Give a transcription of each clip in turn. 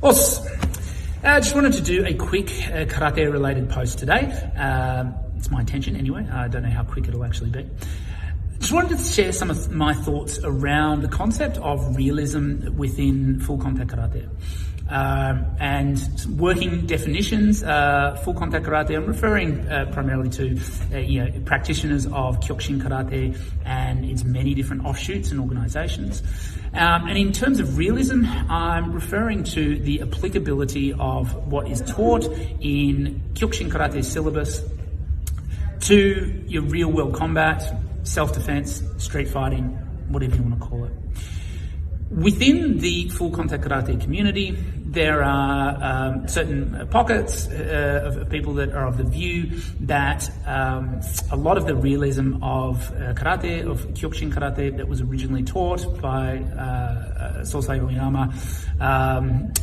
Boss, I just wanted to do a quick karate-related post today. It's my intention anyway. I don't know how quick it'll actually be. Just wanted to share some of my thoughts around the concept of realism within full contact karate. And working definitions, full contact karate, I'm referring primarily to practitioners of Kyokushin karate and its many different offshoots and organizations. And in terms of realism, I'm referring to the applicability of what is taught in Kyokushin karate syllabus to your real world combat, self-defense, street fighting, whatever you want to call it. Within the full contact karate community, there are certain pockets of people that are of the view that a lot of the realism of karate, of Kyokushin karate that was originally taught by Sosai Oyama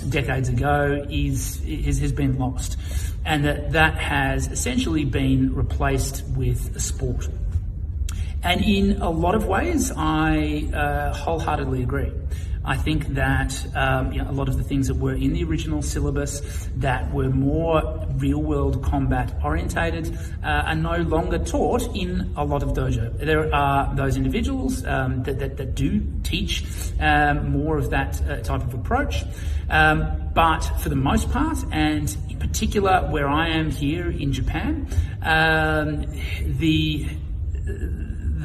decades ago has been lost, and that has essentially been replaced with a sport. And in a lot of ways, I wholeheartedly agree. I think that a lot of the things that were in the original syllabus that were more real-world combat orientated are no longer taught in a lot of dojo. There are those individuals that do teach more of that type of approach, but for the most part, and in particular where I am here in Japan,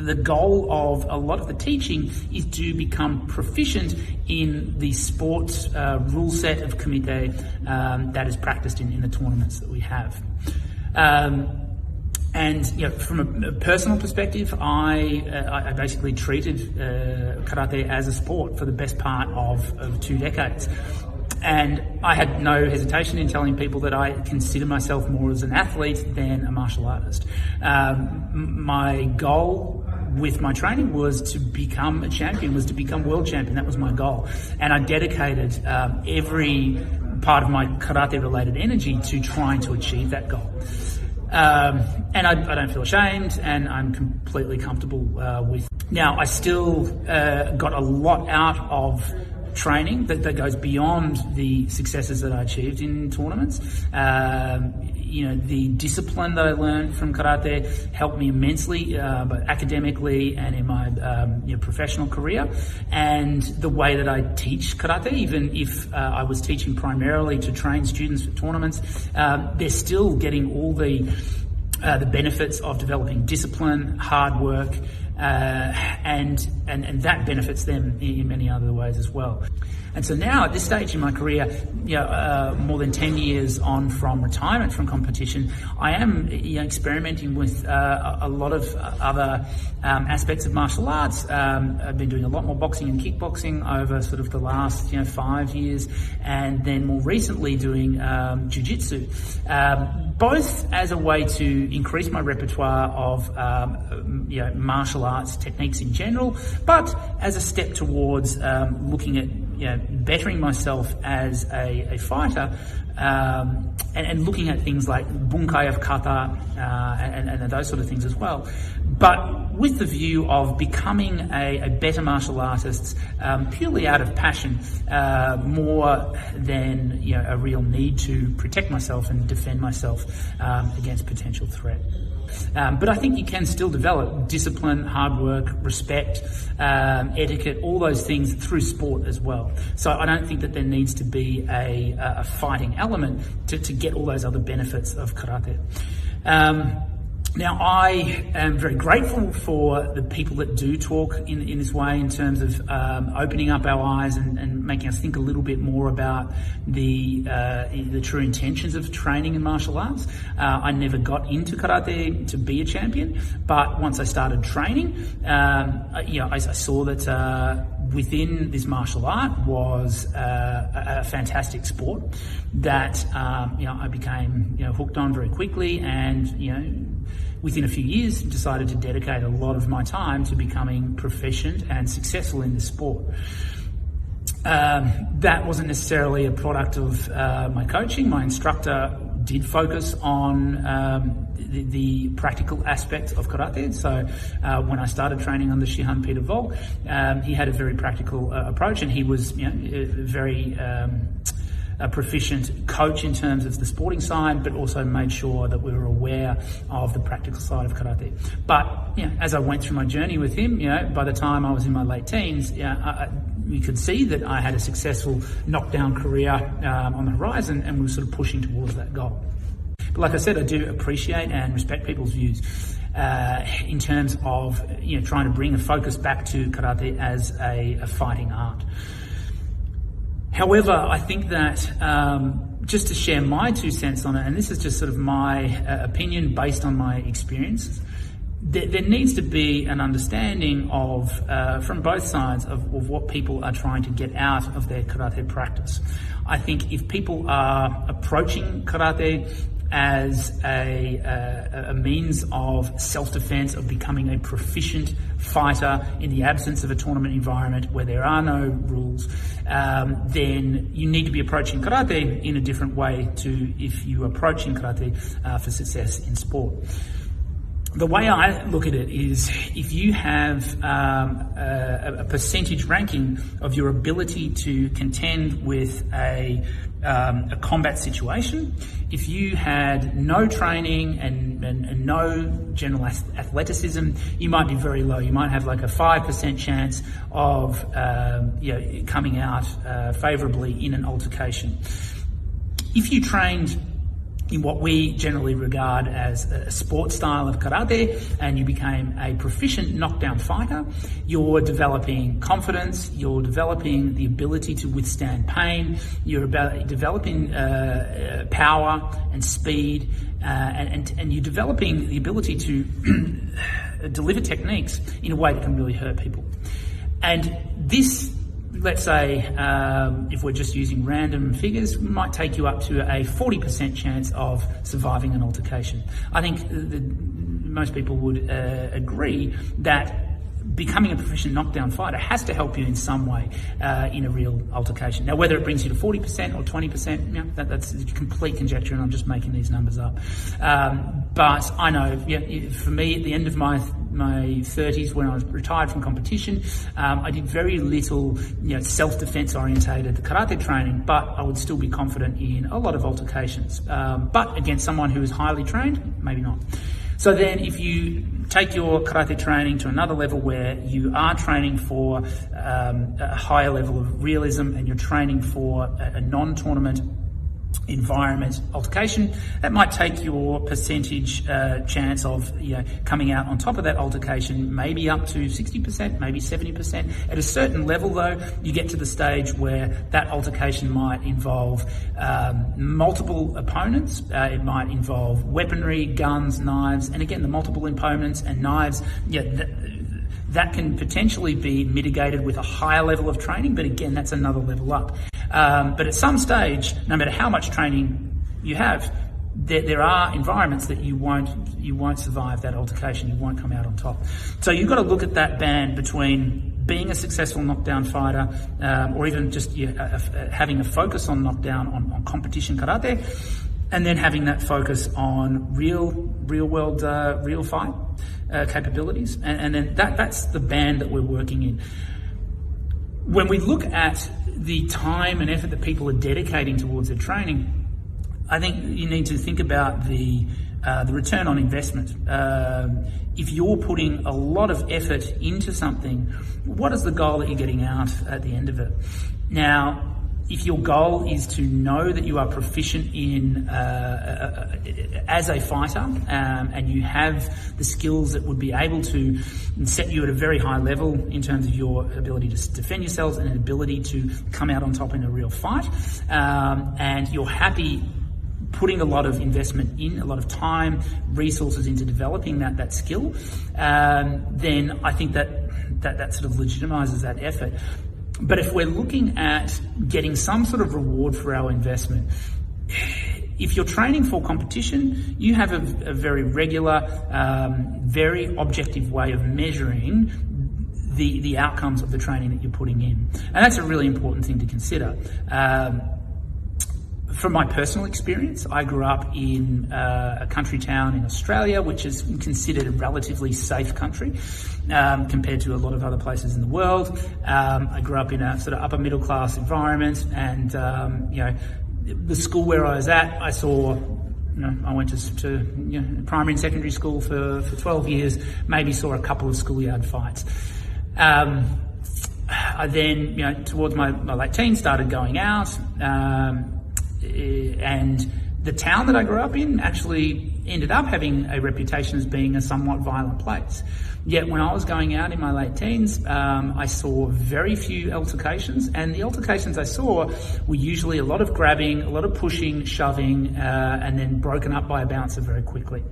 the goal of a lot of the teaching is to become proficient in the sports rule set of kumite that is practiced in the tournaments that we have. And from a personal perspective, I basically treated karate as a sport for the best part of 2 decades. And I had no hesitation in telling people that I consider myself more as an athlete than a martial artist. My goal with my training was to become a champion, was to become world champion. That was my goal. And I dedicated every part of my karate-related energy to trying to achieve that goal. And I don't feel ashamed, and I'm completely comfortable with. Now, I still got a lot out of training that goes beyond the successes that I achieved in tournaments. The discipline that I learned from karate helped me immensely, both academically and in my professional career. And the way that I teach karate, even if I was teaching primarily to train students for tournaments, they're still getting all the benefits of developing discipline, hard work, and that benefits them in many other ways as well. And so now at this stage in my career, more than 10 years on from retirement from competition, I am experimenting with a lot of other aspects of martial arts. I've been doing a lot more boxing and kickboxing over sort of the last 5 years, and then more recently doing jiu-jitsu, both as a way to increase my repertoire of martial arts techniques in general, but as a step towards looking at bettering myself as a fighter, and looking at things like bunkai of kata and those sort of things as well, but with the view of becoming a better martial artist purely out of passion, more than a real need to protect myself and defend myself against potential threat. But I think you can still develop discipline, hard work, respect, etiquette, all those things through sport as well. So I don't think that there needs to be a fighting element to get all those other benefits of karate. Now, I am very grateful for the people that do talk in this way in terms of opening up our eyes and making us think a little bit more about the true intentions of training in martial arts. I never got into karate to be a champion, but once I started training, I saw that within this martial art was a fantastic sport that I became hooked on very quickly, and within a few years decided to dedicate a lot of my time to becoming proficient and successful in this sport. That wasn't necessarily a product of my coaching. My instructor did focus on the practical aspects of karate. So when I started training under Shihan Peter Volk, he had a very practical approach, and he was very a proficient coach in terms of the sporting side, but also made sure that we were aware of the practical side of karate. But as I went through my journey with him, by the time I was in my late teens, you could see that I had a successful knockdown career on the horizon, and we were sort of pushing towards that goal. But like I said, I do appreciate and respect people's views in terms of trying to bring a focus back to karate as a fighting art. However, I think that just to share my 2 cents on it, and this is just sort of my opinion based on my experiences, there needs to be an understanding of, from both sides, of what people are trying to get out of their karate practice. I think if people are approaching karate as a means of self-defense, of becoming a proficient fighter in the absence of a tournament environment where there are no rules, then you need to be approaching karate in a different way to if you are approaching karate for success in sport. The way I look at it is if you have a percentage ranking of your ability to contend with a combat situation, if you had no training and no general athleticism, you might be very low. You might have like a 5% chance of coming out favourably in an altercation. If you trained in what we generally regard as a sport style of karate, and you became a proficient knockdown fighter, you're developing confidence, you're developing the ability to withstand pain, you're developing power and speed, and you're developing the ability to deliver techniques in a way that can really hurt people. And this, let's say, if we're just using random figures, might take you up to a 40% chance of surviving an altercation. I think most people would agree that becoming a proficient knockdown fighter has to help you in some way in a real altercation. Now, whether it brings you to 40% or 20%, that's complete conjecture, and I'm just making these numbers up. But I know, for me, at the end of my 30s, when I was retired from competition, I did very little, self-defense orientated karate training, but I would still be confident in a lot of altercations. But against someone who is highly trained, maybe not. So then if you take your karate training to another level where you are training for a higher level of realism, and you're training for a non-tournament environment altercation, that might take your percentage chance of coming out on top of that altercation maybe up to 60%, maybe 70%. At a certain level, though, you get to the stage where that altercation might involve multiple opponents. It might involve weaponry, guns, knives, and again, the multiple opponents and knives, that can potentially be mitigated with a higher level of training, but again, that's another level up. But at some stage, no matter how much training you have, there are environments that you won't survive that altercation. You won't come out on top. So you've got to look at that band between being a successful knockdown fighter, or even just having a focus on knockdown on competition karate, and then having that focus on real world, real fight capabilities. And then that's the band that we're working in. When we look at the time and effort that people are dedicating towards their training, I think you need to think about the return on investment. If you're putting a lot of effort into something, what is the goal that you're getting out at the end of it? Now, if your goal is to know that you are proficient in as a fighter, and you have the skills that would be able to set you at a very high level in terms of your ability to defend yourselves and an ability to come out on top in a real fight, and you're happy putting a lot of investment in, a lot of time, resources into developing that skill, then I think that sort of legitimizes that effort. But if we're looking at getting some sort of reward for our investment, if you're training for competition, you have a very regular, very objective way of measuring the outcomes of the training that you're putting in. And that's a really important thing to consider. From my personal experience, I grew up in a country town in Australia, which is considered a relatively safe country compared to a lot of other places in the world. I grew up in a sort of upper middle class environment, and the school where I was at, I saw, I went to primary and secondary school for 12 years, maybe saw a couple of schoolyard fights. I then, towards my late teens, started going out, and the town that I grew up in actually ended up having a reputation as being a somewhat violent place. Yet when I was going out in my late teens, I saw very few altercations, and the altercations I saw were usually a lot of grabbing, a lot of pushing, shoving, and then broken up by a bouncer very quickly.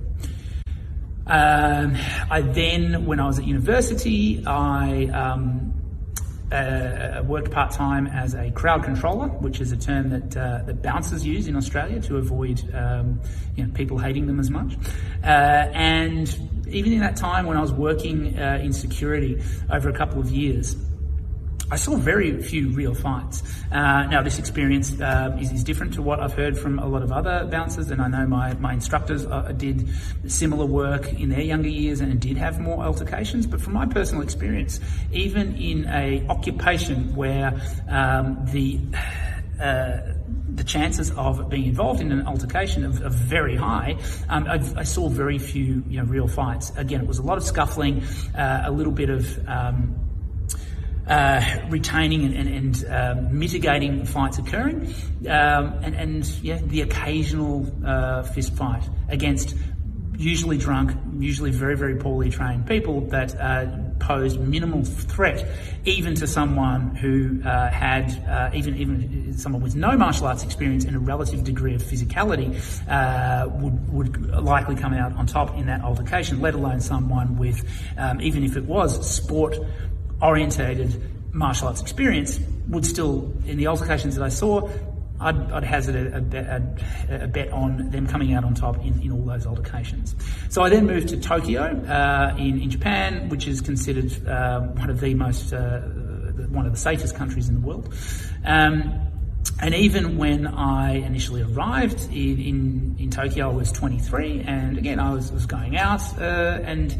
I then, when I was at university, I worked part-time as a crowd controller, which is a term that bouncers use in Australia to avoid people hating them as much. And even in that time when I was working in security over a couple of years, I saw very few real fights. Now, this experience is different to what I've heard from a lot of other bouncers, and I know my instructors did similar work in their younger years and did have more altercations. But from my personal experience, even in a occupation where the chances of being involved in an altercation are very high, I saw very few real fights. Again, it was a lot of scuffling, a little bit of retaining and mitigating fights occurring, and the occasional fist fight against usually drunk, usually very, very poorly trained people that posed minimal threat even to someone who had, even someone with no martial arts experience and a relative degree of physicality would likely come out on top in that altercation, let alone someone with, even if it was sport-orientated martial arts experience, would still, in the altercations that I saw, I'd hazard a bet on them coming out on top in all those altercations. So I then moved to Tokyo in Japan, which is considered one of the safest countries in the world. And even when I initially arrived in Tokyo, I was 23, and again I was going out, and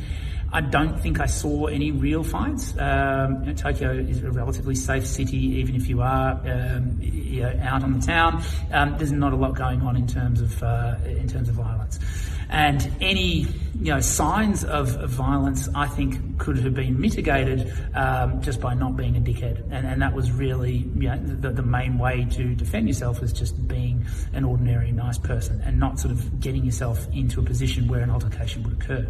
I don't think I saw any real fights. Tokyo is a relatively safe city, even if you are out on the town. There's not a lot going on in terms of violence, and any signs of violence, I think, could have been mitigated just by not being a dickhead, and that was really the main way to defend yourself, is just being an ordinary nice person and not sort of getting yourself into a position where an altercation would occur.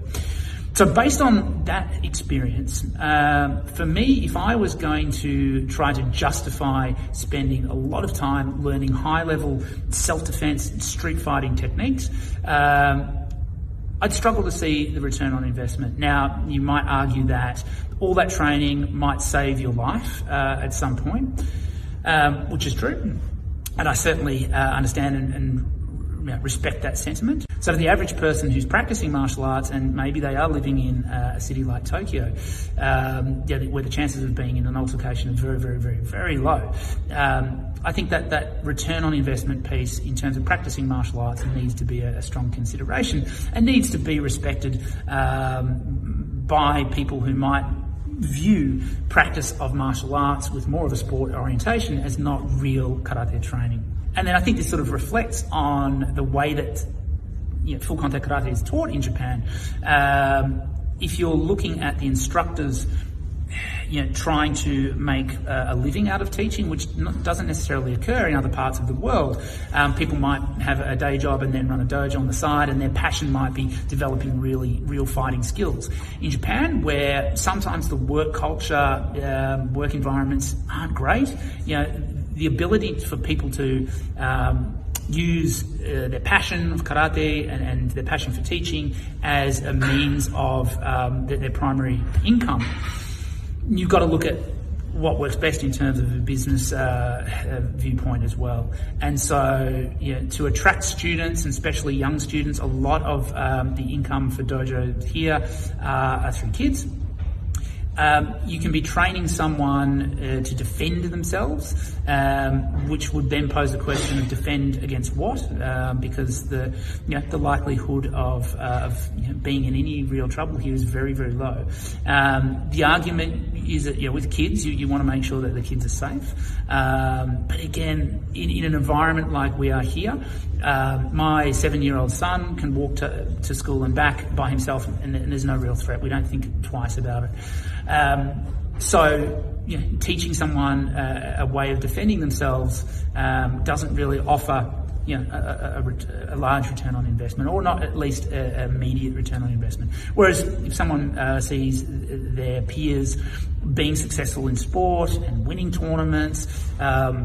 So based on that experience, for me, if I was going to try to justify spending a lot of time learning high-level self-defense street fighting techniques, I'd struggle to see the return on investment. Now, you might argue that all that training might save your life at some point, which is true, and I certainly understand and respect that sentiment. So for the average person who's practicing martial arts, and maybe they are living in a city like Tokyo, where the chances of being in an altercation are very, very, very, very low, I think that return on investment piece in terms of practicing martial arts needs to be a strong consideration, and needs to be respected by people who might view practice of martial arts with more of a sport orientation as not real karate training. And then I think this sort of reflects on the way that full contact karate is taught in Japan. If you're looking at the instructors trying to make a living out of teaching, which doesn't necessarily occur in other parts of the world, people might have a day job and then run a dojo on the side, and their passion might be developing real fighting skills. In Japan, where sometimes the work culture, work environments aren't great, the ability for people to use their passion of karate and their passion for teaching as a means of their primary income, you've got to look at what works best in terms of a business viewpoint as well. And so to attract students, and especially young students, a lot of the income for dojo here are through kids. You can be training someone to defend themselves, which would then pose the question of defend against what? Because the likelihood of being in any real trouble here is very, very low. The argument is that with kids, you want to make sure that the kids are safe. But again, in an environment like we are here, my 7-year-old son can walk to school and back by himself, and there's no real threat. We don't think twice about it. So teaching someone a way of defending themselves doesn't really offer a large return on investment, or not at least an immediate return on investment. Whereas if someone sees their peers being successful in sport and winning tournaments,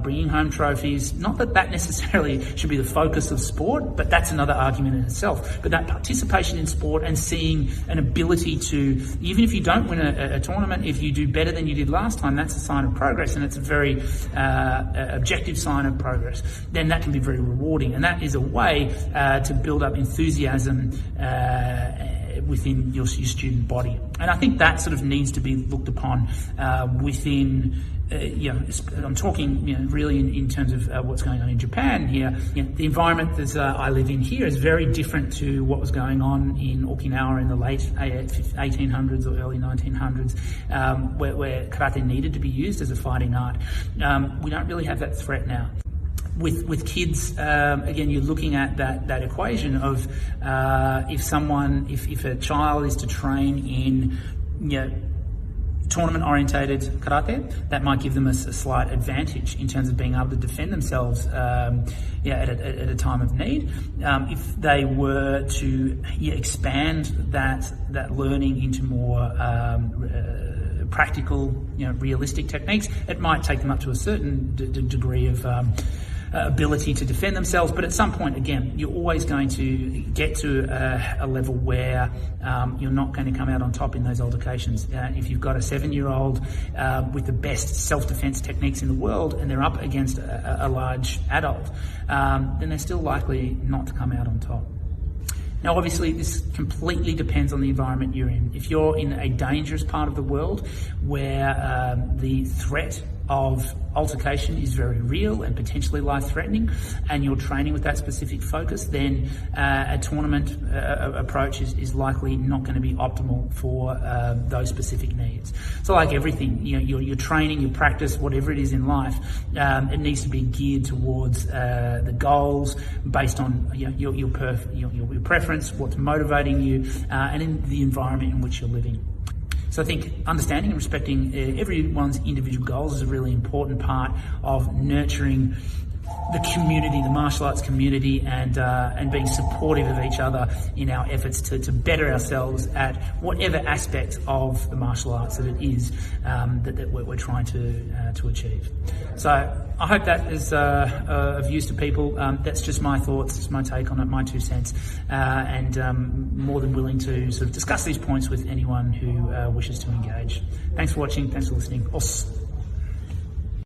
bringing home trophies, not that necessarily should be the focus of sport, but that's another argument in itself. But that participation in sport and seeing an ability to, even if you don't win a tournament, if you do better than you did last time, that's a sign of progress, and it's a very objective sign of progress. Then that can be very rewarding, and that is a way to build up enthusiasm within your student body. And I think that sort of needs to be looked upon within, I'm talking really in terms of what's going on in Japan here. The environment that I live in here is very different to what was going on in Okinawa in the late 1800s or early 1900s, where karate needed to be used as a fighting art. We don't really have that threat now. With kids, again, you're looking at that equation of if a child is to train in tournament-orientated karate, that might give them a slight advantage in terms of being able to defend themselves at a time of need. If they were to expand that learning into more practical, realistic techniques, it might take them up to a certain degree of ability to defend themselves, but at some point, again, you're always going to get to a level where you're not going to come out on top in those altercations. If you've got a 7-year-old with the best self-defense techniques in the world and they're up against a large adult, then they're still likely not to come out on top. Now, obviously, this completely depends on the environment you're in. If you're in a dangerous part of the world where the threat of altercation is very real and potentially life-threatening, and you're training with that specific focus, then a tournament approach is likely not going to be optimal for those specific needs. So like everything, your training, your practice, whatever it is in life, it needs to be geared towards the goals based on your preference, what's motivating you, and in the environment in which you're living. So I think understanding and respecting everyone's individual goals is a really important part of nurturing the community, the martial arts community, and being supportive of each other in our efforts to better ourselves at whatever aspect of the martial arts that it is that we're trying to achieve. So I hope that is of use to people. That's just my thoughts, just my take on it, my 2 cents, and more than willing to sort of discuss these points with anyone who wishes to engage. Thanks for watching. Thanks for listening. Os.